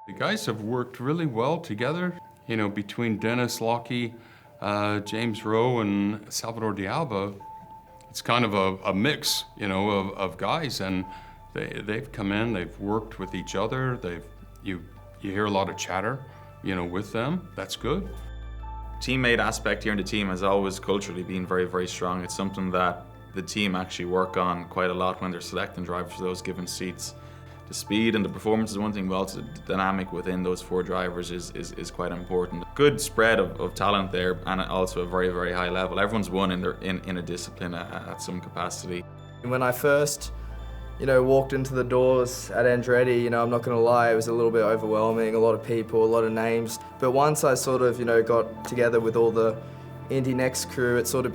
The guys have worked really well together, you know, between Dennis, Lochie, James Rowe, and Salvador D'Alba. It's kind of a mix, you know, of guys, and they've come in, they've worked with each other, you hear a lot of chatter, you know, with them. That's good. Teammate aspect here in the team has always culturally been very, very strong. It's something that the team actually work on quite a lot when they're selecting drivers for those given seats. The speed and the performance is one thing, but also the dynamic within those four drivers is quite important. Good spread of talent there, and also a very, very high level. Everyone's won in a discipline at some capacity. When I first, you know, walked into the doors at Andretti, you know, I'm not going to lie, it was a little bit overwhelming, a lot of people, a lot of names. But once I sort of, you know, got together with all the Indy NXT crew, it's sort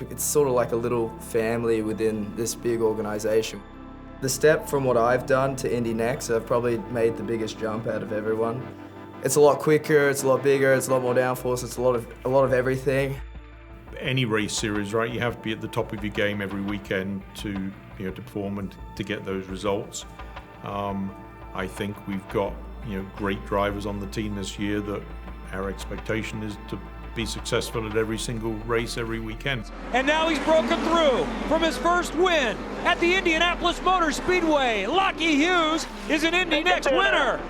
of like a little family within this big organization. The step from what I've done to Indy NXT, I've probably made the biggest jump out of everyone. It's a lot quicker, it's a lot bigger, it's a lot more downforce, it's a lot of everything. Any race series, right? You have to be at the top of your game every weekend to, you know, to perform and to get those results. I think we've got, you know, great drivers on the team this year that our expectation is to be successful at every single race every weekend. And now he's broken through from his first win at the Indianapolis Motor Speedway. Lochie Hughes is an Indy NXT winner.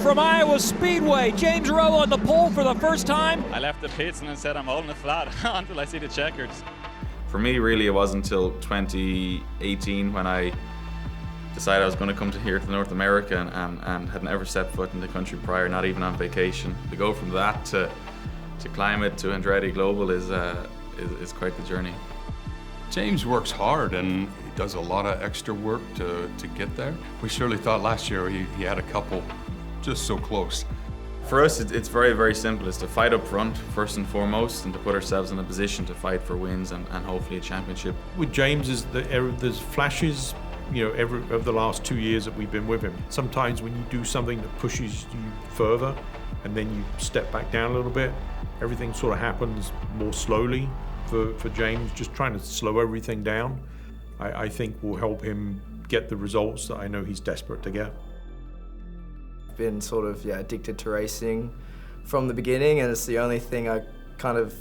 From Iowa Speedway, James Rowe on the pole for the first time. I left the pits and then said I'm holding it flat until I see the checkers. For me, really, it wasn't until 2018 when I decided I was going to come here to North America and had never stepped foot in the country prior, not even on vacation. To go from that to climate to Andretti Global is quite the journey. James works hard and he does a lot of extra work to get there. We surely thought last year he had a couple just so close. For us, it's very, very simple. It's to fight up front, first and foremost, and to put ourselves in a position to fight for wins and hopefully a championship. With James, there's flashes, you know, over the last 2 years that we've been with him. Sometimes when you do something that pushes you further and then you step back down a little bit, everything sort of happens more slowly for James. Just trying to slow everything down, I think will help him get the results that I know he's desperate to get. I've been sort of, addicted to racing from the beginning, and it's the only thing I kind of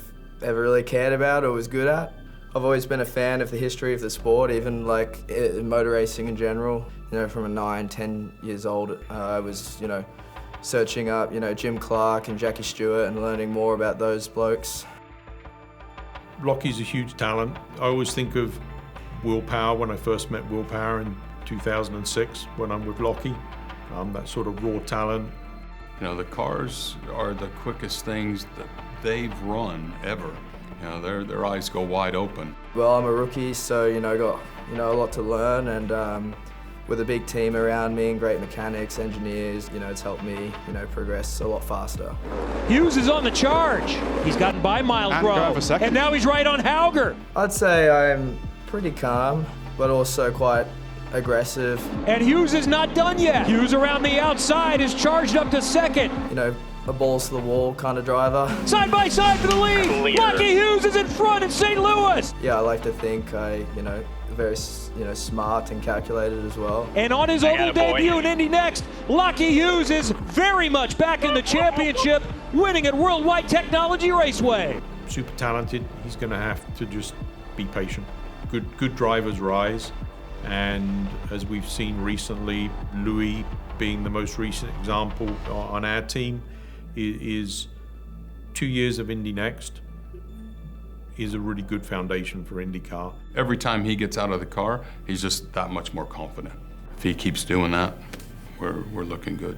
ever really cared about or was good at. I've always been a fan of the history of the sport, even like in motor racing in general. You know, from 9, 10 years old, I was, you know, searching up, you know, Jim Clark and Jackie Stewart and learning more about those blokes. Lochie's a huge talent. I always think of Will Power when I first met Will Power in 2006 when I'm with Lochie. That sort of raw talent. You know, the cars are the quickest things that they've run ever. You know, their eyes go wide open. Well, I'm a rookie, so, you know, I got, you know, a lot to learn, and with a big team around me and great mechanics, engineers, you know, it's helped me, you know, progress a lot faster. Hughes is on the charge. He's gotten by Miles Rowe, and now he's right on Hauger. I'd say I'm pretty calm, but also quite aggressive. And Hughes is not done yet. Hughes around the outside is charged up to second. You know, a balls to the wall kind of driver. Side by side for the lead. Lochie Hughes is in front in St. Louis. Yeah, I like to think I, you know, very, you know, smart and calculated as well. And on his oval debut in Indy NXT, Lochie Hughes is very much back in the championship, winning at Worldwide Technology Raceway. Super talented. He's going to have to just be patient. Good drivers rise, and as we've seen recently, Louis being the most recent example on our team, is 2 years of Indy NXT is a really good foundation for IndyCar. Every time he gets out of the car, he's just that much more confident. If he keeps doing that, we're looking good.